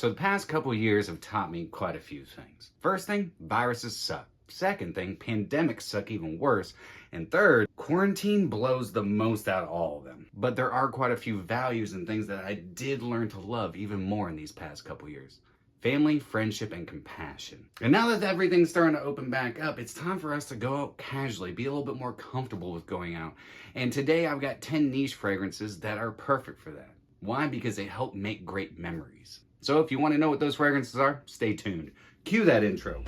So the past couple years have taught me quite a few things. First thing, viruses suck. Second thing, pandemics suck even worse. And third, quarantine blows the most out of all of them. But there are quite a few values and things that I did learn to love even more in these past couple years. Family, friendship, and compassion. And now that everything's starting to open back up, it's time for us to go out casually, be a little bit more comfortable with going out. And today I've got 10 niche fragrances that are perfect for that. Why? Because they help make great memories. So if you want to know what those fragrances are, stay tuned. Cue that intro.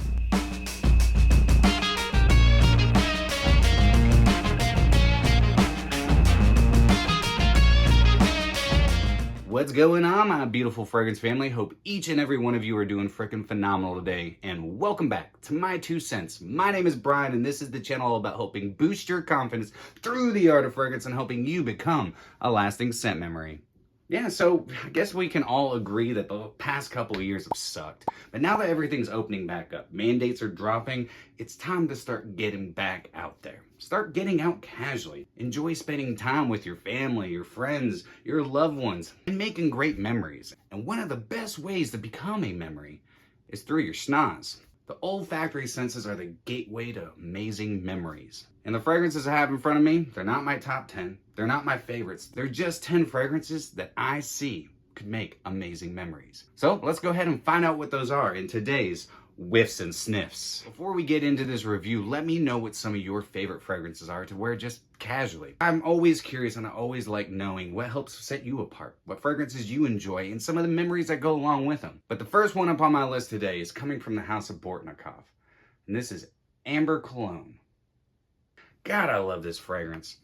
What's going on, my beautiful fragrance family? Hope each and every one of you are doing freaking phenomenal today, and welcome back to My 2 Cents. My name is Brian, and this is the channel all about helping boost your confidence through the art of fragrance and helping you become a lasting scent memory. Yeah, so I guess we can all agree that the past couple of years have sucked. But now that everything's opening back up, mandates are dropping, it's time to start getting back out there. Start getting out casually. Enjoy spending time with your family, your friends, your loved ones, and making great memories. And one of the best ways to become a memory is through your schnoz. The olfactory senses are the gateway to amazing memories. And the fragrances I have in front of me, they're not my top 10. They're not my favorites. They're just 10 fragrances that I see could make amazing memories. So let's go ahead and find out what those are in today's Whiffs and Sniffs. Before we get into this review, let me know what some of your favorite fragrances are to wear just casually. I'm always curious and I always like knowing what helps set you apart, what fragrances you enjoy, and some of the memories that go along with them. But the first one up on my list today is coming from the house of bortnikoff, and this is Amber Cologne. God, I love this fragrance.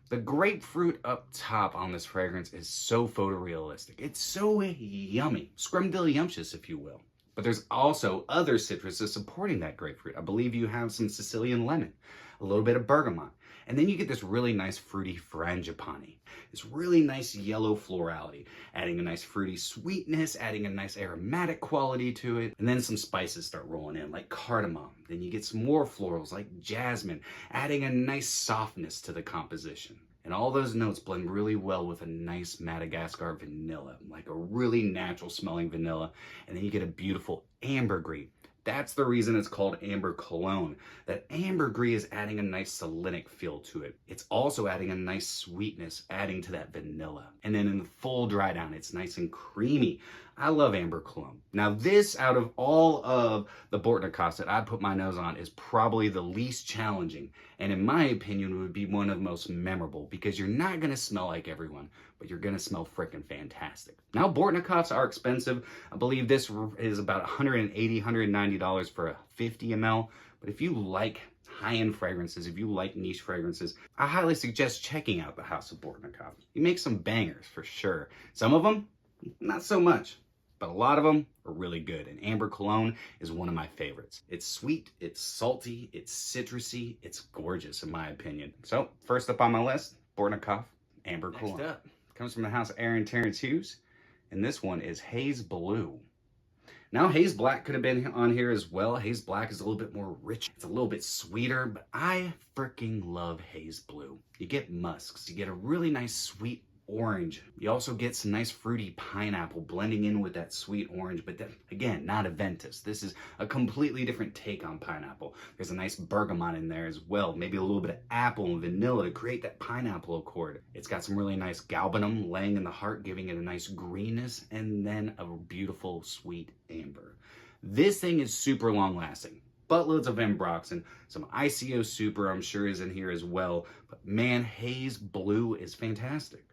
The grapefruit up top on this fragrance is so photorealistic. It's so yummy, scrumdiddlyumptious, if you will. But there's also other citruses supporting that grapefruit. I believe you have some Sicilian lemon, a little bit of bergamot, and then you get this really nice fruity frangipani. This really nice yellow florality, adding a nice fruity sweetness, adding a nice aromatic quality to it, and then some spices start rolling in like cardamom. Then you get some more florals like jasmine, adding a nice softness to the composition. And all those notes blend really well with a nice Madagascar vanilla, like a really natural smelling vanilla. And then you get a beautiful ambergris. That's the reason it's called Amber Cologne. That ambergris is adding a nice salinic feel to it. It's also adding a nice sweetness, adding to that vanilla. And then in the full dry down, it's nice and creamy. I love Amber Cologne. Now this, out of all of the bortnikoffs that I'd put my nose on, is probably the least challenging. And in my opinion, would be one of the most memorable because you're not gonna smell like everyone, but you're gonna smell freaking fantastic. Now bortnikoffs are expensive. I believe this is about $180, $190 for a 50 ml. But if you like high-end fragrances, if you like niche fragrances, I highly suggest checking out the house of bortnikoff. You make some bangers for sure. Some of them, not so much, but a lot of them are really good. And Amber Cologne is one of my favorites. It's sweet, it's salty, it's citrusy, it's gorgeous in my opinion. So first up on my list, bortnikoff Amber Cologne. Next up comes from the house of Terence Hughes, and this one is HAZE Blue. Now HAZE Black could have been on here as well. HAZE Black is a little bit more rich. It's a little bit sweeter, but I freaking love HAZE Blue. You get musks, you get a really nice sweet orange. You also get some nice fruity pineapple blending in with that sweet orange, but then, again, not a Ventus. This is a completely different take on pineapple. There's a nice bergamot in there as well, maybe a little bit of apple and vanilla to create that pineapple accord. It's got some really nice galbanum laying in the heart, giving it a nice greenness, and then a beautiful sweet amber. This thing is super long lasting. Buttloads of ambroxan, some ICO Super I'm sure is in here as well, but man, HAZE Blue is fantastic.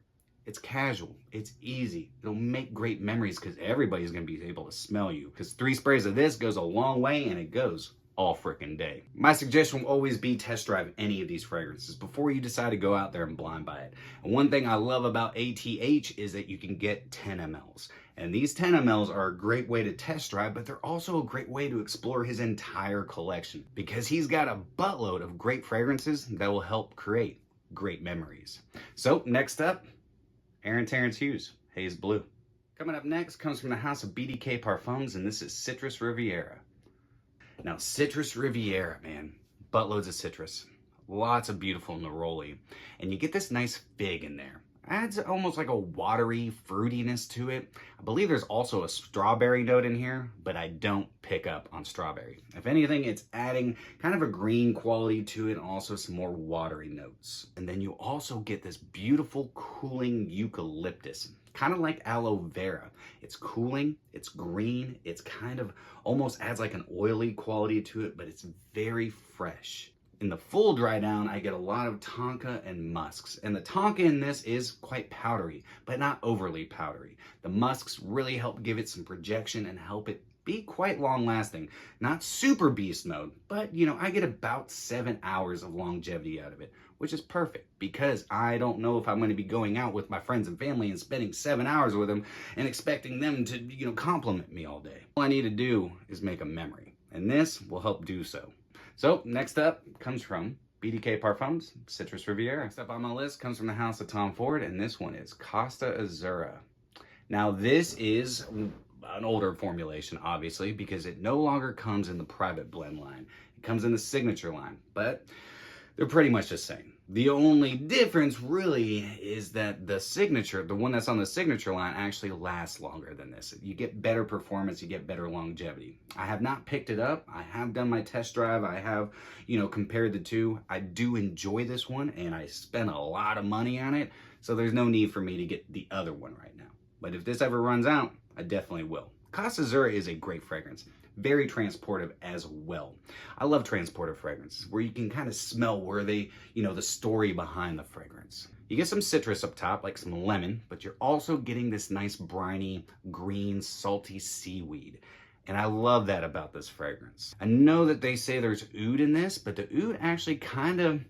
It's casual, it's easy, it'll make great memories because everybody's gonna be able to smell you. Because 3 sprays of this goes a long way and it goes all frickin' day. My suggestion will always be test drive any of these fragrances before you decide to go out there and blind buy it. And one thing I love about ATH is that you can get 10 mLs. And these 10 mLs are a great way to test drive, but they're also a great way to explore his entire collection because he's got a buttload of great fragrances that will help create great memories. So next up, Terence Hughes, HAZE Blue. Coming up next comes from the house of BDK Parfums, and this is Citrus Riviera. Now, Citrus Riviera, man, buttloads of citrus, lots of beautiful neroli, and you get this nice fig in there. adds almost like a watery fruitiness to it. I believe there's also a strawberry note in here, but I don't pick up on strawberry. If anything, it's adding kind of a green quality to it and also some more watery notes. And then you also get this beautiful cooling eucalyptus, kind of like aloe vera. It's cooling, it's green, it's kind of almost adds like an oily quality to it, but it's very fresh. In the full dry down, I get a lot of tonka and musks. And the tonka in this is quite powdery, but not overly powdery. The musks really help give it some projection and help it be quite long lasting. Not super beast mode, but you know, I get about 7 hours of longevity out of it, which is perfect because I don't know if I'm going to be going out with my friends and family and spending 7 hours with them and expecting them to, you know, compliment me all day. All I need to do is make a memory, and this will help do so. So next up comes from BDK Parfums, Citrus Riviera. Next up on my list comes from the house of Tom Ford, and this one is Costa Azzurra. Now this is an older formulation, obviously, because it no longer comes in the private blend line. It comes in the signature line, but they're pretty much the same. The only difference really is that the signature, the one that's on the signature line, actually lasts longer than this. You get better performance, you get better longevity. I have not picked it up. I have done my test drive. I have, you know, compared the two. I do enjoy this one and I spent a lot of money on it. So there's no need for me to get the other one right now. But if this ever runs out, I definitely will. Costa Azzurra is a great fragrance. Very transportive as well. I love transportive fragrances where you can kind of smell where they, you know, the story behind the fragrance. You get some citrus up top, like some lemon, but you're also getting this nice briny, green, salty seaweed. And I love that about this fragrance. I know that they say there's oud in this, but the oud actually kind of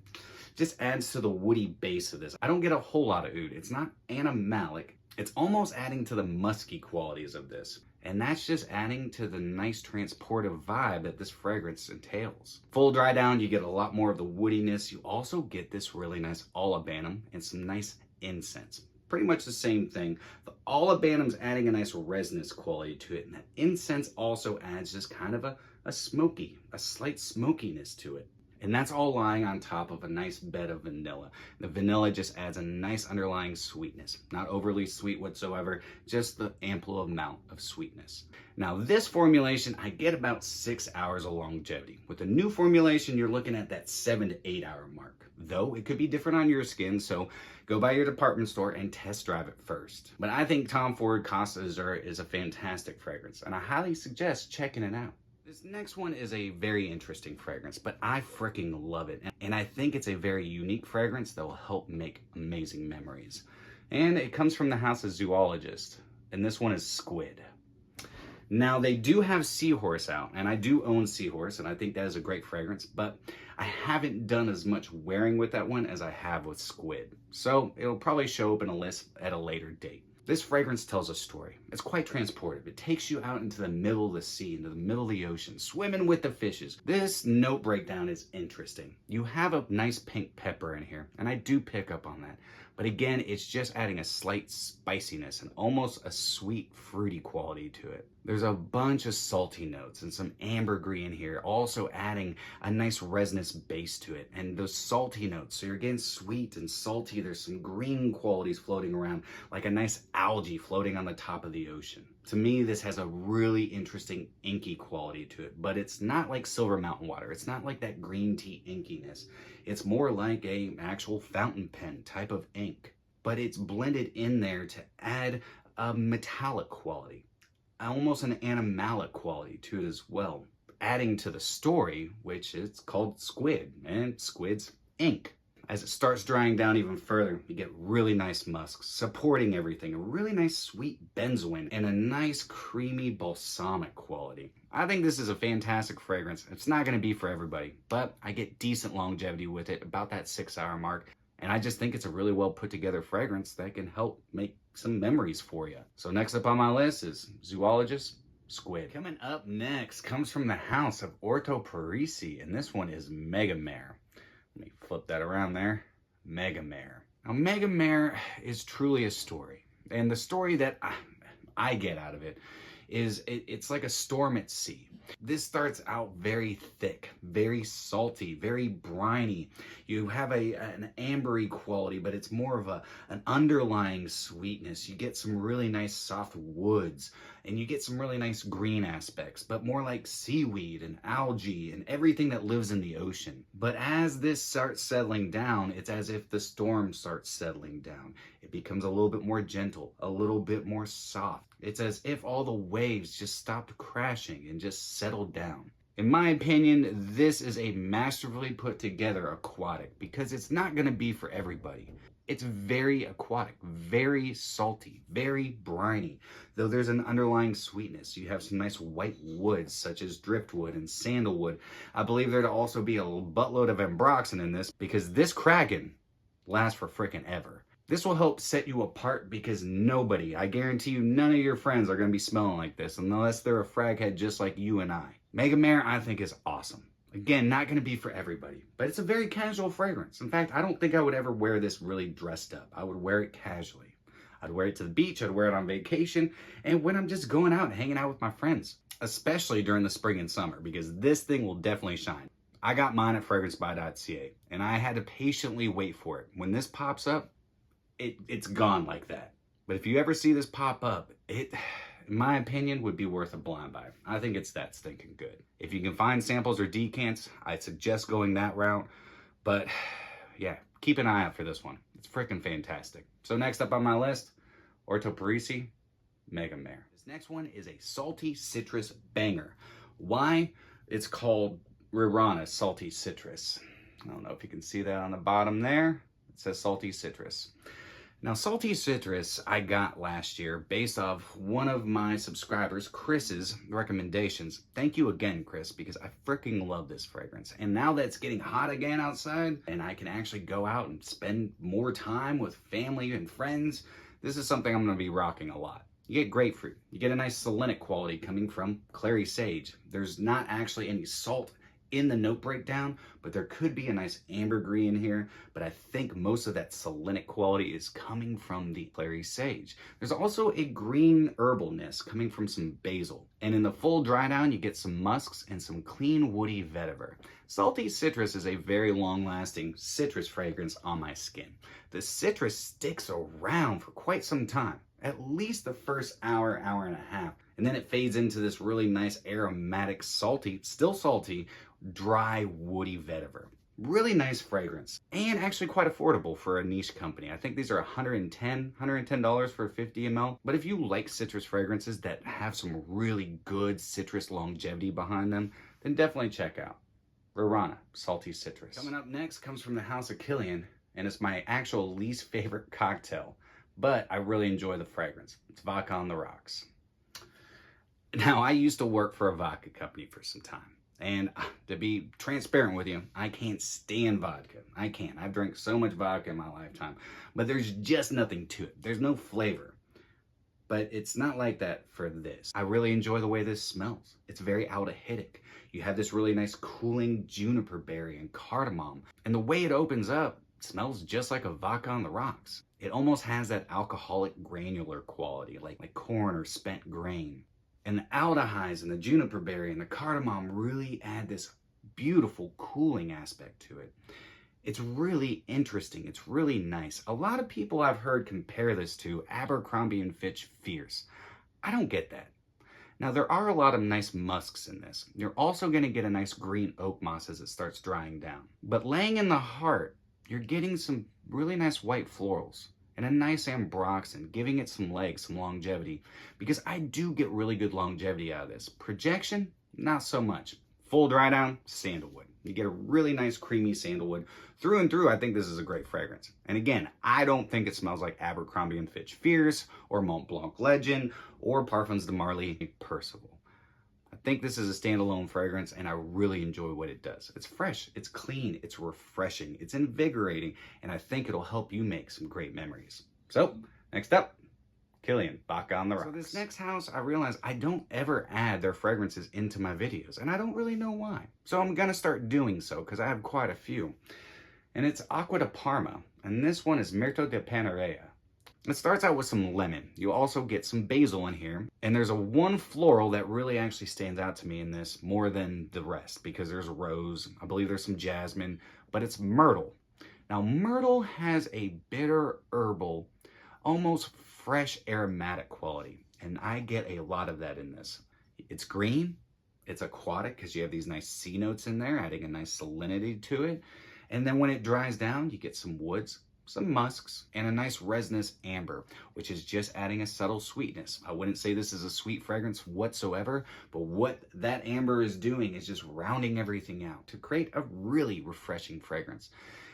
just adds to the woody base of this. I don't get a whole lot of oud. It's not animalic. It's almost adding to the musky qualities of this. And that's just adding to the nice transportive vibe that this fragrance entails. Full dry down, you get a lot more of the woodiness. You also get this really nice olibanum and some nice incense. Pretty much the same thing. The olibanum's adding a nice resinous quality to it, and that incense also adds just kind of a slight smokiness to it. And that's all lying on top of a nice bed of vanilla. The vanilla just adds a nice underlying sweetness. Not overly sweet whatsoever, just the ample amount of sweetness. Now this formulation, I get about 6 hours of longevity. With the new formulation, you're looking at that 7 to 8 hour mark. Though it could be different on your skin, so go by your department store and test drive it first. But I think Tom Ford Costa Azzurra is a fantastic fragrance, and I highly suggest checking it out. This next one is a very interesting fragrance, but I freaking love it. And I think it's a very unique fragrance that will help make amazing memories. And it comes from the house of Zoologist, and this one is Squid. Now they do have Seahorse out, and I do own Seahorse, and I think that is a great fragrance, but I haven't done as much wearing with that one as I have with Squid. So it'll probably show up in a list at a later date. This fragrance tells a story. It's quite transportive. It takes you out into the middle of the sea, into the middle of the ocean, swimming with the fishes. This note breakdown is interesting. You have a nice pink pepper in here, and I do pick up on that. But again, it's just adding a slight spiciness and almost a sweet, fruity quality to it. There's a bunch of salty notes and some ambergris in here, also adding a nice resinous base to it. And those salty notes, so you're getting sweet and salty. There's some green qualities floating around, like a nice algae floating on the top of the ocean. To me, this has a really interesting inky quality to it, but it's not like Silver Mountain water. It's not like that green tea inkiness. It's more like a actual fountain pen type of ink, but it's blended in there to add a metallic quality, almost an animalic quality to it as well, adding to the story, which is called Squid, and Squid's ink. As it starts drying down even further, you get really nice musks supporting everything, a really nice sweet benzoin, and a nice creamy balsamic quality. I think this is a fantastic fragrance. It's not going to be for everybody, but I get decent longevity with it, about that 6 hour mark. And I just think it's a really well put together fragrance that can help make some memories for you. So next up on my list is Zoologist, Squid. Coming up next comes from the house of ORTO PARISI, and this one is MEGAMARE. Let me flip that around there. MEGAMARE. Now, MEGAMARE is truly a story. And the story that I get out of it is it's like a storm at sea. This starts out very thick, very salty, very briny. You have an ambery quality, but it's more of an underlying sweetness. You get some really nice soft woods, and you get some really nice green aspects, but more like seaweed and algae and everything that lives in the ocean. But as this starts settling down, it's as if the storm starts settling down. It becomes a little bit more gentle, a little bit more soft. It's as if all the waves just stopped crashing and just settled down. In my opinion, this is a masterfully put together aquatic because it's not going to be for everybody. It's very aquatic, very salty, very briny, though there's an underlying sweetness. You have some nice white woods such as driftwood and sandalwood. I believe there to also be a buttload of ambroxan in this because this Kraken lasts for frickin' ever. This will help set you apart because nobody, I guarantee you, none of your friends are going to be smelling like this unless they're a frag head just like you and I. MEGAMARE, I think, is awesome. Again, not going to be for everybody, but it's a very casual fragrance. In fact, I don't think I would ever wear this really dressed up. I would wear it casually. I'd wear it to the beach, I'd wear it on vacation, and when I'm just going out and hanging out with my friends, especially during the spring and summer, because this thing will definitely shine. I got mine at fragrancebuy.ca, and I had to patiently wait for it. When this pops up, it's gone like that. But if you ever see this pop up, it, in my opinion, would be worth a blind buy. I think it's that stinking good. If you can find samples or decants, I suggest going that route. But yeah, keep an eye out for this one. It's freaking fantastic. So next up on my list, ORTO PARISI, MEGAMARE. This next one is a salty citrus banger. Why? It's called rabanne salty citrus. I don't know if you can see that on the bottom there. It says salty citrus. Now, salty citrus I got last year based off one of my subscribers, Chris's, recommendations. Thank you again, Chris, because I freaking love this fragrance. And now that it's getting hot again outside and I can actually go out and spend more time with family and friends, this is something I'm going to be rocking a lot. You get grapefruit. You get a nice salinic quality coming from clary sage. There's not actually any salt in the note breakdown, but there could be a nice ambergris in here, but I think most of that salinic quality is coming from the clary sage. There's also a green herbalness coming from some basil, and in the full dry down you get some musks and some clean woody vetiver. Salty citrus is a very long-lasting citrus fragrance on my skin. The citrus sticks around for quite some time, at least the first hour, hour and a half, and then it fades into this really nice aromatic, salty, still salty, dry, woody vetiver. Really nice fragrance, and actually quite affordable for a niche company. I think these are $110 for 50 ml. But if you like citrus fragrances that have some really good citrus longevity behind them, then definitely check out rabanne salty citrus. Coming up next comes from the house of KILIAN, and it's my actual least favorite cocktail, but I really enjoy the fragrance. It's vodka on the rocks. Now, I used to work for a vodka company for some time. And to be transparent with you, I can't stand vodka. I can't. I've drank so much vodka in my lifetime. But there's just nothing to it. There's no flavor. But it's not like that for this. I really enjoy the way this smells. It's very aldehydic. You have this really nice cooling juniper berry and cardamom. And the way it opens up smells just like a vodka on the rocks. It almost has that alcoholic granular quality, like corn or spent grain. And the aldehydes and the juniper berry and the cardamom really add this beautiful cooling aspect to it. It's really interesting. It's really nice. A lot of people I've heard compare this to Abercrombie & Fitch Fierce. I don't get that. Now, there are a lot of nice musks in this. You're also going to get a nice green oak moss as it starts drying down. But laying in the heart, you're getting some really nice white florals and a nice ambroxan, giving it some legs, some longevity, because I do get really good longevity out of this. Projection, not so much. Full dry down, sandalwood. You get a really nice creamy sandalwood. Through and through, I think this is a great fragrance. And again, I don't think it smells like Abercrombie & Fitch Fierce or Mont Blanc Legend or Parfums de Marly Percival. I think this is a standalone fragrance, and I really enjoy what it does. It's fresh, it's clean, it's refreshing, it's invigorating, and I think it'll help you make some great memories. So, next up, KILIAN, vodka on the rocks. So this next house, I realized I don't ever add their fragrances into my videos, and I don't really know why. So I'm gonna start doing so, because I have quite a few. And it's ACQUA de Parma, and this one is Mirto de Panarea. It starts out with some lemon. You also get some basil in here. And there's one floral that really actually stands out to me in this more than the rest, because there's rose, I believe there's some jasmine, but it's myrtle. Now, myrtle has a bitter, herbal, almost fresh aromatic quality. And I get a lot of that in this. It's green, it's aquatic because you have these nice C notes in there, adding a nice salinity to it. And then when it dries down, you get some woods, some musks, and a nice resinous amber, which is just adding a subtle sweetness. I wouldn't say this is a sweet fragrance whatsoever, but what that amber is doing is just rounding everything out to create a really refreshing fragrance.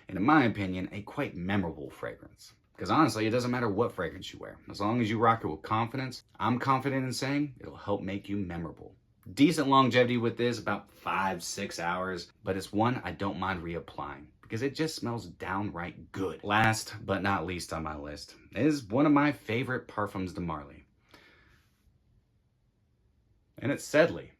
And in my opinion, a quite memorable fragrance. Because honestly, it doesn't matter what fragrance you wear. As long as you rock it with confidence, I'm confident in saying it'll help make you memorable. Decent longevity with this, about 5-6 hours, but it's one I don't mind reapplying because it just smells downright good. Last but not least on my list is one of my favorite Parfums de Marly. And it's SEDLEY.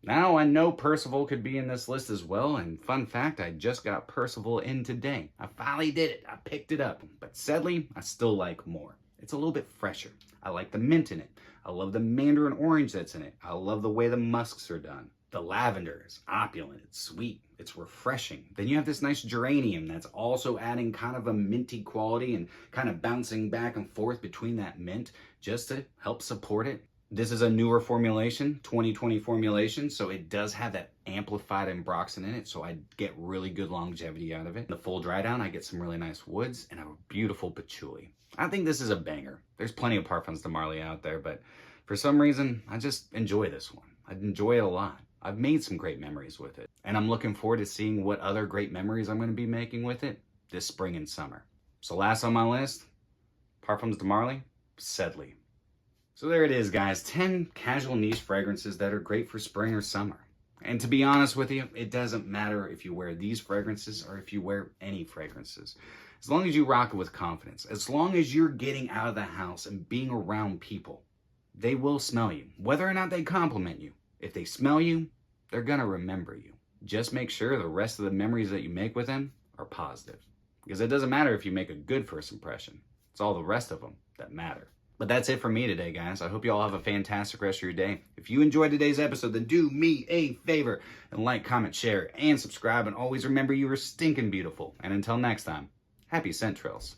Now I know Percival could be in this list as well, and fun fact, I just got Percival in today. I finally did it, I picked it up, but SEDLEY I still like more. It's a little bit fresher. I like the mint in it. I love the mandarin orange that's in it. I love the way the musks are done. The lavender is opulent, it's sweet, it's refreshing. Then you have this nice geranium that's also adding kind of a minty quality and kind of bouncing back and forth between that mint just to help support it. This is a newer formulation, 2020 formulation, so it does have that amplified ambroxan in it, so I get really good longevity out of it. The full dry down, I get some really nice woods and a beautiful patchouli. I think this is a banger. There's plenty of Parfums de Marly out there, but for some reason, I just enjoy this one. I enjoy it a lot. I've made some great memories with it, and I'm looking forward to seeing what other great memories I'm going to be making with it this spring and summer. So last on my list, Parfums de Marly, SEDLEY. So there it is, guys, 10 casual niche fragrances that are great for spring or summer. And to be honest with you, it doesn't matter if you wear these fragrances or if you wear any fragrances. As long as you rock it with confidence, as long as you're getting out of the house and being around people, they will smell you, whether or not they compliment you. If they smell you, they're gonna remember you. Just make sure the rest of the memories that you make with them are positive. Because it doesn't matter if you make a good first impression. It's all the rest of them that matter. But that's it for me today, guys. I hope you all have a fantastic rest of your day. If you enjoyed today's episode, then do me a favor and like, comment, share, and subscribe. And always remember you are stinking beautiful. And until next time, happy scent trails.